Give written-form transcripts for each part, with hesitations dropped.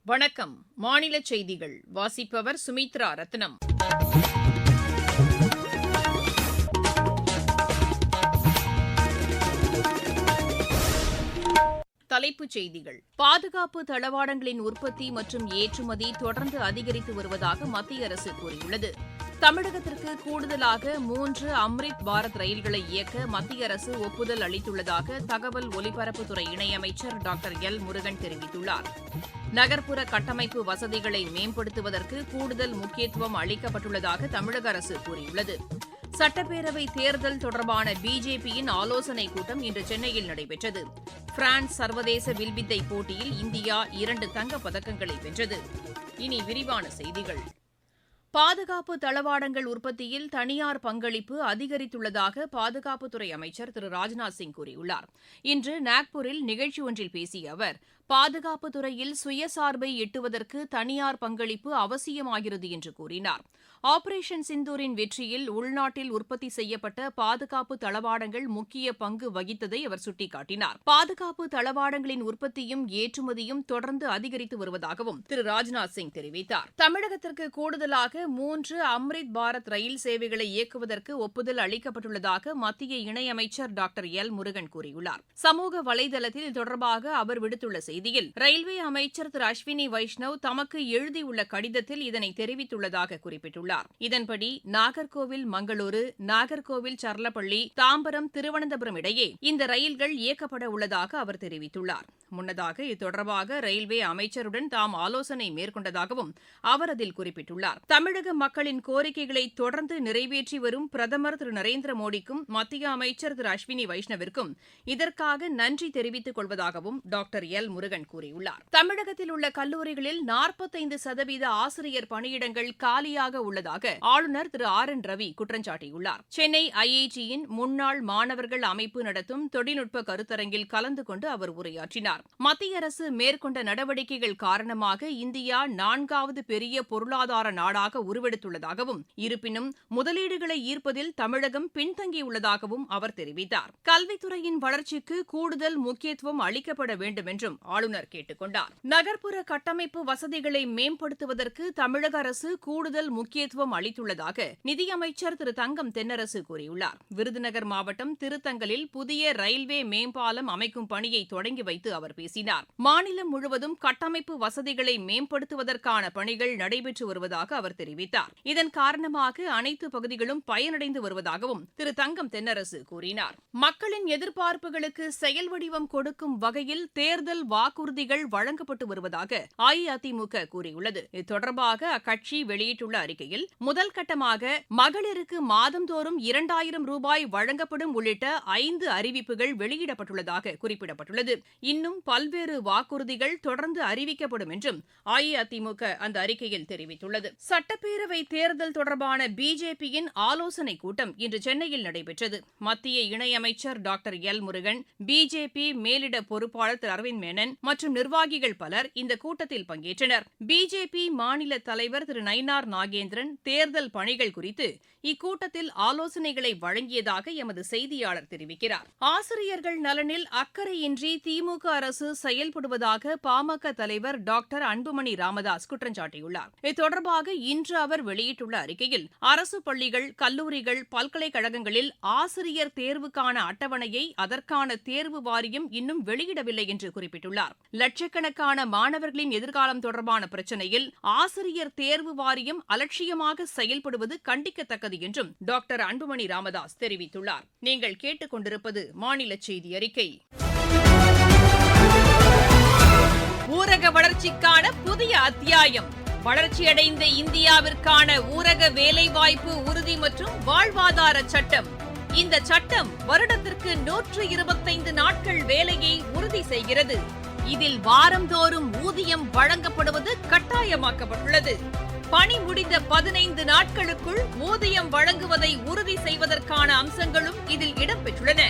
வணக்கம். மாநில செய்திகள் வாசிப்பவர் சுமித்ரா ரத்னம். தலைப்புச் செய்திகள். பாதுகாப்பு தளவாடங்களின் உற்பத்தி மற்றும் ஏற்றுமதி தொடர்ந்து அதிகரித்து வருவதாக மத்திய அரசு கூறியுள்ளது. தமிழகத்திற்கு கூடுதலாக 3 அம்ரித் பாரத் ரயில்களை இயக்க மத்திய அரசு ஒப்புதல் அளித்துள்ளதாக தகவல் ஒலிபரப்புத்துறை இணையமைச்சர் டாக்டர் எல் முருகன் தெரிவித்துள்ளார். நகர்ப்புற கட்டமைப்பு வசதிகளை மேம்படுத்துவதற்கு கூடுதல் முக்கியத்துவம் அளிக்கப்பட்டுள்ளதாக தமிழக அரசு கூறியுள்ளது. சட்டப்பேரவை தேர்தல் தொடர்பான பிஜேபியின் ஆலோசனைக் கூட்டம் இன்று சென்னையில் நடைபெற்றது. பிரான்ஸ் சர்வதேச வில்வித்தை போட்டியில் இந்தியா 2 தங்கப் பதக்கங்களை வென்றது. இனி விரிவான செய்திகள். பாதுகாப்பு தளவாடங்கள் உற்பத்தியில் தனியார் பங்களிப்பு அதிகரித்துள்ளதாக பாதுகாப்புத்துறை அமைச்சர் திரு ராஜ்நாத் சிங் கூறியுள்ளார். இன்று நாக்பூரில் நிகழ்ச்சி ஒன்றில் பேசிய அவர், பாதுகாப்புத் துறையில் சுயசார்பை எட்டுவதற்கு தனியார் பங்களிப்பு அவசியமாகிறது என்று கூறினார். ஆபரேஷன் சிந்தூரின் வெற்றியில் உள்நாட்டில் உற்பத்தி செய்யப்பட்ட பாதுகாப்பு தளவாடங்கள் முக்கிய பங்கு வகித்ததை அவர் சுட்டிக்காட்டினார். பாதுகாப்பு தளவாடங்களின் உற்பத்தியும் ஏற்றுமதியும் தொடர்ந்து அதிகரித்து வருவதாகவும் திரு ராஜ்நாத் சிங் தெரிவித்தார். தமிழகத்திற்கு கூடுதலாக 3 அம்ரித் பாரத் ரயில் சேவைகளை இயக்குவதற்கு ஒப்புதல் அளிக்கப்பட்டுள்ளதாக மத்திய இணையமைச்சர் டாக்டர் எல் முருகன் கூறியுள்ளார். சமூக வலைதளத்தில் இது தொடர்பாக அவர் விடுத்துள்ள செய்தியில், ரயில்வே அமைச்சர் திரு அஸ்வினி வைஷ்ணவ் தமக்கு எழுதியுள்ள கடிதத்தில் இதனை தெரிவித்துள்ளதாக குறிப்பிட்டுள்ளார். இதன்படி நாகர்கோவில் மங்களூரு, நாகர்கோவில் சர்லப்பள்ளி, தாம்பரம் திருவனந்தபுரம் இடையே இந்த ரயில்கள் இயக்கப்பட உள்ளதாக அவர் தெரிவித்துள்ளார். முன்னதாக இது தொடர்பாக ரயில்வே அமைச்சருடன் தாம் ஆலோசனை மேற்கொண்டதாகவும் அவர் அதில் குறிப்பிட்டுள்ளார். தமிழக மக்களின் கோரிக்கைகளை தொடர்ந்து நிறைவேற்றி வரும் பிரதமர் திரு நரேந்திர மோடிக்கும் மத்திய அமைச்சர் திரு அஸ்வினி வைஷ்ணவிற்கும் இதற்காக நன்றி தெரிவித்துக் கொள்வதாகவும் டாக்டர் எல் முருகன் கூறியுள்ளார். தமிழகத்தில் உள்ள கல்லூரிகளில் 45% ஆசிரியர் பணியிடங்கள் காலியாக உள்ளதாக ஆளுநர் திரு ஆர் என் ரவி குற்றம் சாட்டியுள்ளார். சென்னை ஐஐடியின் முன்னாள் மாணவர்கள் அமைப்பு நடத்தும் தொழில்நுட்ப கருத்தரங்கில் கலந்து கொண்டு அவர் உரையாற்றினார். மத்திய அரசு மேற்கொண்ட நடவடிக்கைகள் காரணமாக இந்தியா 4வது பெரிய பொருளாதார நாடாக உருவெடுத்துள்ளதாகவும், இருப்பினும் முதலீடுகளை ஈர்ப்பதில் தமிழகம் பின்தங்கியுள்ளதாகவும் அவர் தெரிவித்தார். கல்வித்துறையின் வளர்ச்சிக்கு கூடுதல் முக்கியத்துவம் அளிக்கப்பட வேண்டும் என்றும் ஆளுநர் கேட்டுக் கொண்டார். நகர்ப்புற கட்டமைப்பு வசதிகளை மேம்படுத்துவதற்கு தமிழக அரசு கூடுதல் முக்கியத்துவம் அளித்துள்ளதாக நிதியமைச்சர் திரு தங்கம் தென்னரசு கூறியுள்ளார். விருதுநகர் மாவட்டம் திருத்தங்கலில் புதிய ரயில்வே மேம்பாலம் அமைக்கும் பணியை தொடங்கி வைத்து அவர் பேசினார். மாநிலம் முழுவதும் கட்டமைப்பு வசதிகளை மேம்படுத்துவதற்கான பணிகள் நடைபெற்று வருவதாக அவர் தெரிவித்தார். இதன் காரணமாக அனைத்து பகுதிகளும் பயனடைந்து வருவதாகவும் திரு தங்கம் தென்னரசு கூறினார். மக்களின் எதிர்பார்ப்புகளுக்கு செயல் வடிவம் கொடுக்கும் வகையில் தேர்தல் வாக்குறுதிகள் வழங்கப்பட்டு வருவதாக அஇஅதிமுக கூறியுள்ளது. இது தொடர்பாக அக்கட்சி வெளியிட்டுள்ள அறிக்கையில், முதல் கட்டமாக மகளிருக்கு மாதந்தோறும் 2000 ரூபாய் வழங்கப்படும் உள்ளிட்ட 5 அறிவிப்புகள் வெளியிடப்பட்டுள்ளதாக குறிப்பிடப்பட்டுள்ளது. இன்னும் பல்வேறு வாக்குறுதிகள் தொடர்ந்து அறிவிக்கப்படும் என்றும் அஇஅதிமுக அந்த அறிக்கையில் தெரிவித்துள்ளது. சட்டப்பேரவை தேர்தல் தொடர்பான பிஜேபியின் ஆலோசனைக் கூட்டம் இன்று சென்னையில் நடைபெற்றது. மத்திய இணையமைச்சர் டாக்டர் எல் முருகன், பிஜேபி மேலிட பொறுப்பாளர் திரு அரவிந்த் மேனன் மற்றும் நிர்வாகிகள் பலர் இந்த கூட்டத்தில் பங்கேற்றனர். பிஜேபி மாநில தலைவர் திரு நயினார் நாகேந்திரன் தேர்தல் பணிகள் குறித்து இக்கூட்டத்தில் ஆலோசனைகளை வழங்கியதாக எமது செய்தியாளர் தெரிவிக்கிறார். ஆசிரியர்கள் நலனில் அக்கறையின்றி திமுக அரசு செயல்படுவதாக பாமக தலைவர் டாக்டர் அன்புமணி ராமதாஸ் குற்றம் சாட்டியுள்ளார். இது தொடர்பாக இன்று அவர் வெளியிட்டுள்ள அறிக்கையில், அரசு பள்ளிகள், கல்லூரிகள், பல்கலைக்கழகங்களில் ஆசிரியர் தேர்வுக்கான அட்டவணையை அதற்கான தேர்வு வாரியம் இன்னும் வெளியிடவில்லை என்று குறிப்பிட்டுள்ளார். லட்சக்கணக்கான மாணவர்களின் எதிர்காலம் தொடர்பான பிரச்சினையில் ஆசிரியர் தேர்வு வாரியம் அலட்சியமாக செயல்படுவது கண்டிக்கத்தக்கது என்றும் டாக்டர் அன்புமணி ராமதாஸ் தெரிவித்துள்ளார். நீங்கள் கேட்டுக் கொண்டிருப்பது மாநில செய்தி அறிக்கை. ஊரக வளர்ச்சிக்கான புதிய அத்தியாயம். வளர்ச்சியடைந்த இந்தியாவிற்கான ஊரக வேலைவாய்ப்பு உறுதி மற்றும் வாழ்வாதார சட்டம். இந்த சட்டம் வருடத்திற்கு 125 நாட்கள் வேலையை உறுதி செய்கிறது. இதில் வாரந்தோறும் ஊதியம் வழங்கப்படுவது கட்டாயமாக்கப்பட்டுள்ளது. பணி முடிந்த 15 நாட்களுக்குள் ஊதியம் வழங்குவதை உறுதி செய்வதற்கான அம்சங்களும் இதில் இடம்பெற்றுள்ளன.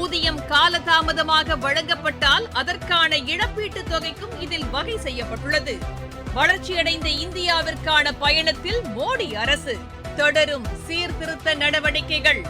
ஊதியம் காலதாமதமாக வழங்கப்பட்டால் அதற்கான இழப்பீட்டுத் தொகைக்கும் இதில் வகை செய்யப்பட்டுள்ளது. வளர்ச்சியடைந்த இந்தியாவிற்கான பயணத்தில் மோடி அரசு தொடரும் சீர்திருத்த நடவடிக்கைகள்.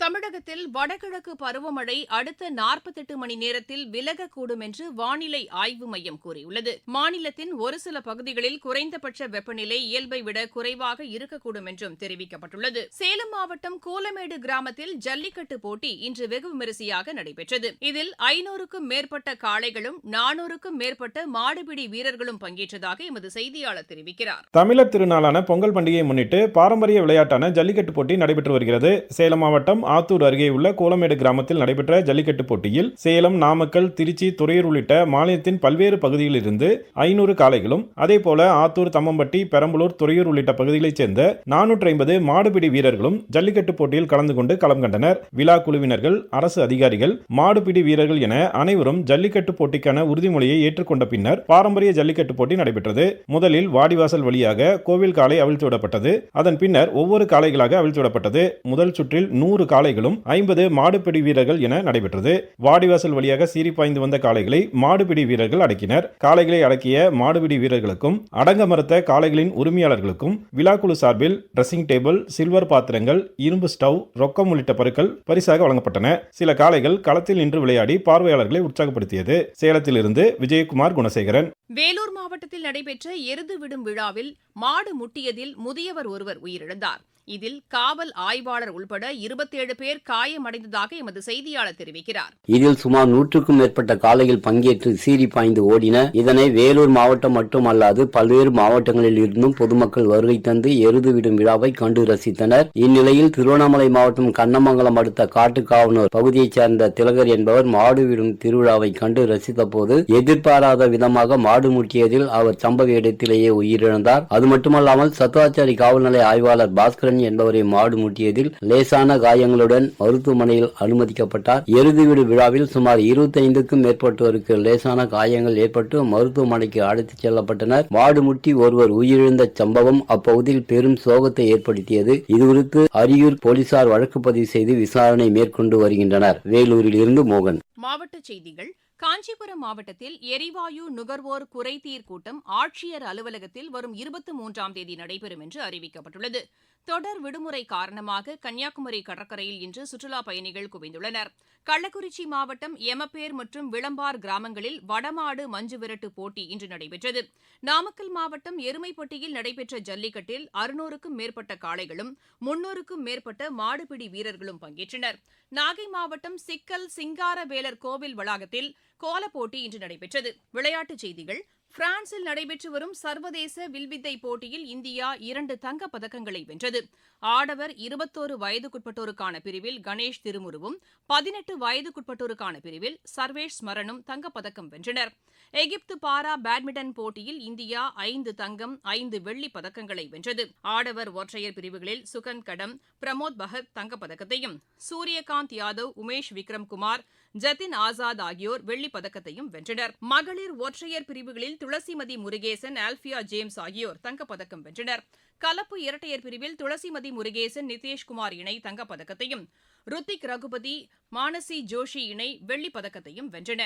தமிழகத்தில் வடகிழக்கு பருவமழை அடுத்த 48 மணி நேரத்தில் விலகக்கூடும் என்று வானிலை ஆய்வு மையம் கூறியுள்ளது. மாநிலத்தின் ஒரு சில பகுதிகளில் குறைந்தபட்ச வெப்பநிலை இயல்பை விட குறைவாக இருக்கக்கூடும் என்றும் தெரிவிக்கப்பட்டுள்ளது. சேலம் மாவட்டம் கூலமேடு கிராமத்தில் ஜல்லிக்கட்டு போட்டி இன்று வெகு விமரிசையாக நடைபெற்றது. இதில் 500க்கும் மேற்பட்ட காளைகளும் 400க்கும் மேற்பட்ட மாடுபிடி வீரர்களும் பங்கேற்றதாக எமது செய்தியாளர் தெரிவிக்கிறார். தமிழர் திருநாளான பொங்கல் பண்டிகையை முன்னிட்டு பாரம்பரிய விளையாட்டான ஜல்லிக்கட்டு போட்டி நடைபெற்று வருகிறது. சேலம் மாவட்டம் ஆத்தூர் அருகே உள்ள கோலமேடு கிராமத்தில் நடைபெற்ற ஜல்லிக்கட்டு போட்டியில் சேலம், நாமக்கல், திருச்சி, துறையூர் உள்ளிட்ட மாநிலத்தின் பல்வேறு பகுதிகளில் இருந்து 500 காளைகளும், அதேபோல ஆத்தூர், தம்மம்பட்டி, பெரம்பலூர், துறையூர் உள்ளிட்ட பகுதிகளைச் சேர்ந்த 450 மாடுபிடி வீரர்களும் ஜல்லிக்கட்டு போட்டியில் கலந்து கொண்டு களம் கண்டனர். விழா குழுவினர்கள், அரசு அதிகாரிகள், மாடுபிடி வீரர்கள் என அனைவரும் ஜல்லிக்கட்டு போட்டிக்கான உறுதிமொழியை ஏற்றுக்கொண்ட பின்னர் பாரம்பரிய ஜல்லிக்கட்டு போட்டி நடைபெற்றது. முதலில் வாடிவாசல் வழியாக கோவில் காளை அவிழ்த்து விடப்பட்டது. அதன் பின்னர் ஒவ்வொரு காளைகளாக அவிழ்த்து விடப்பட்டது. முதல் சுற்றில் 100 காளைகளும் 50 மாடுபிடி வீரர்கள் என நடைபெற்றது. வாடிவாசல் வழியாக சீறி பாய்ந்து வந்த காளைகளை மாடுபிடி வீரர்கள் அடக்கினர். காளைகளை அடக்கிய மாடுபிடி வீரர்களுக்கும் அடங்க மறுத்த காளைகளின் உரிமையாளர்களுக்கும் விழாக்குழு சார்பில் டிரெஸ்ஸிங் டேபிள், சில்வர் பாத்திரங்கள், இரும்பு ஸ்டவ், ரொக்கம் உள்ளிட்ட பொருட்கள் பரிசாக வழங்கப்பட்டன. சில காளைகள் களத்தில் நின்று விளையாடி பார்வையாளர்களை உற்சாகப்படுத்தியது. சேலத்திலிருந்து விஜயகுமார் குணசேகரன். வேலூர் மாவட்டத்தில் நடைபெற்ற எருது விடும் விழாவில் மாடு முட்டியதில் முதியவர் ஒருவர் உயிரிழந்தார். இதில் காவல் ஆய்வாளர் உள்பட 27 பேர் காயமடைந்ததாக எமது செய்தியாளர் தெரிவிக்கிறார். இதில் சுமார் 100க்கும் மேற்பட்ட காளைகள் பங்கேற்று சீறி பாய்ந்து ஓடின. இதனை வேலூர் மாவட்டம் மட்டுமல்லாது பல்வேறு மாவட்டங்களில் இருந்தும் பொதுமக்கள் வருகை தந்து எருது விடும் விழாவை கண்டு ரசித்தனர். இந்நிலையில் திருவண்ணாமலை மாவட்டம் கண்ணமங்கலம் அடுத்த காட்டுக்காவனூர் பகுதியைச் சேர்ந்த திலகர் என்பவர் மாடு விடும் திருவிழாவை கண்டு ரசித்த போது எதிர்பாராத விதமாக மாடு முட்டியதில் அவர் சம்பவ இடத்திலேயே உயிரிழந்தார். அது மட்டுமல்லாமல் சத்துவாச்சாரி காவல் நிலைய ஆய்வாளர் பாஸ்கரன் என்பவரை மாடு முட்டியதில் லேசான காயங்களுடன் மருத்துவமனையில் அனுமதிக்கப்பட்டார். எருதுவிடு விழாவில் சுமார் 25க்கும் மேற்பட்டோருக்கு லேசான காயங்கள் ஏற்பட்டு மருத்துவமனைக்கு அழைத்துச் செல்லப்பட்டனர். மாடு முட்டி ஒருவர் உயிரிழந்த சம்பவம் அப்பகுதியில் பெரும் சோகத்தை ஏற்படுத்தியது. இதுகுறித்து அரியூர் போலீசார் வழக்கு பதிவு செய்து விசாரணை மேற்கொண்டு வருகின்றனர். வேலூரில் இருந்து மோகன். மாவட்டச் செய்திகள். காஞ்சிபுரம் மாவட்டத்தில் எரிவாயு நுகர்வோர் குறைதீர் கூட்டம் ஆட்சியர் அலுவலகத்தில் வரும் 23ஆம் தேதி நடைபெறும் என்று அறிவிக்கப்பட்டுள்ளது. தொடர் விடுமுறை காரணமாக கன்னியாகுமரி கடற்கரையில் இன்று சுற்றுலாப் பயணிகள் குவிந்துள்ளனர். கள்ளக்குறிச்சி மாவட்டம் எமப்பேர் மற்றும் விளம்பார் கிராமங்களில் வடமாடு மஞ்சு விரட்டு போட்டி இன்று நடைபெற்றது. நாமக்கல் மாவட்டம் எருமைப்பட்டியில் நடைபெற்ற ஜல்லிக்கட்டில் 600க்கும் மேற்பட்ட காளைகளும் 300க்கும் மேற்பட்ட மாடுபிடி வீரர்களும் பங்கேற்றனர். நாகை மாவட்டம் சிக்கல் சிங்காரவேலர் கோவில் வளாகத்தில் கோலப்போட்டி இன்று நடைபெற்றது. விளையாட்டுச் செய்திகள். பிரான்சில் நடைபெற்று வரும் சர்வதேச வில்வித்தை போட்டியில் இந்தியா 2 தங்கப் பதக்கங்களை வென்றது. ஆடவர் 21 வயதுக்குட்பட்டோருக்கான பிரிவில் கணேஷ் திருமுருவும் 18 வயதுக்குட்பட்டோருக்கான பிரிவில் சர்வேஷ் ஸ்மரனும் தங்கப்பதக்கம் வென்றனர். எகிப்து பாரா பேட்மிண்டன் போட்டியில் இந்தியா 5 தங்கம் 5 வெள்ளிப் பதக்கங்களை வென்றது. ஆடவர் ஒற்றையர் பிரிவுகளில் சுகந்த் கடம், பிரமோத் பகத் தங்கப்பதக்கத்தையும், சூரியகாந்த் யாதவ், உமேஷ் விக்ரம்குமார், ஜதின் ஆசாத் ஆகியோர் வெள்ளிப் பதக்கத்தையும் வென்றனர். மகளிர் ஒற்றையர் பிரிவுகளில் துளசிமதி முருகேசன், ஆல்பியா ஜேம்ஸ் ஆகியோர் தங்கப்பதக்கம் வென்றனர். கலப்பு இரட்டையர் பிரிவில் துளசிமதி முருகேசன், நிதேஷ்குமார் இணை தங்கப்பதக்கத்தையும், ருத்திக் ரகுபதி, மானசி ஜோஷி இணை வெள்ளிப் பதக்கத்தையும் வென்றன.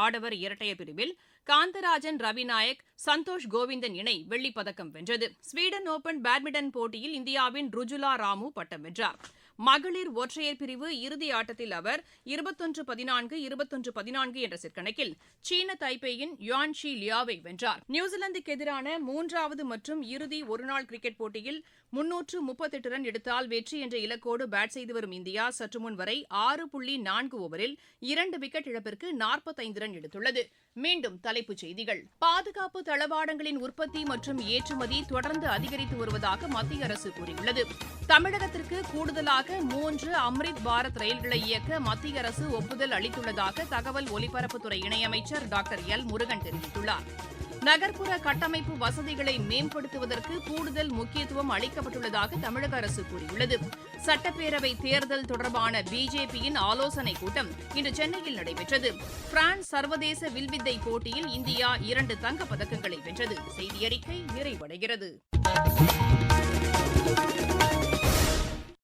ஆடவர் இரட்டையர் பிரிவில் காந்தராஜன் ரவிநாயக், சந்தோஷ் கோவிந்தன் இணை வெள்ளிப் பதக்கம் வென்றது. ஸ்வீடன் ஓபன் பேட்மிண்டன் போட்டியில் இந்தியாவின் ருஜுலா ராமு பட்டம் வென்றார். மகளிர் ஒற்றையர் பிரிவு இறுதி ஆட்டத்தில் அவர் 21-14, 21-14 என்ற செட் கணக்கில் சீன தைப்பேயின் யுவான்ஷி லியாவை வென்றார். நியூசிலாந்துக்கு எதிரான 3வது மற்றும் இறுதி ஒருநாள் கிரிக்கெட் போட்டியில் 338 ரன் எடுத்தால் வெற்றி என்ற இலக்கோடு பேட் செய்து வரும் இந்தியா சற்று முன் வரை 6.4 ஓவரில் 2 விக்கெட் இழப்பிற்கு 45 ரன் எடுத்துள்ளது. மீண்டும் தலைப்புச் செய்திகள். பாதுகாப்பு தளவாடங்களின் உற்பத்தி மற்றும் ஏற்றுமதி தொடர்ந்து அதிகரித்து வருவதாக மத்திய அரசு கூறியுள்ளது. தமிழகத்திற்கு கூடுதலாக 3 அம்ரித் பாரத் ரயில்களை இயக்க மத்திய அரசு ஒப்புதல் அளித்துள்ளதாக தகவல் ஒலிபரப்புத்துறை இணையமைச்சர் டாக்டர் எல் முருகன் தெரிவித்துள்ளார். நகர்ப்புற கட்டமைப்பு வசதிகளை மேம்படுத்துவதற்கு கூடுதல் முக்கியத்துவம் அளிக்கப்பட்டுள்ளதாக தமிழக அரசு கூறியுள்ளது. சட்டப்பேரவை தேர்தல் தொடர்பான பிஜேபியின் ஆலோசனைக் கூட்டம் இன்று சென்னையில் நடைபெற்றது. பிரான்ஸ் சர்வதேச வில்வித்தை போட்டியில் இந்தியா 2 தங்கப் பதக்கங்களை வென்றது. செய்தியறிக்கை நிறைவடைகிறது.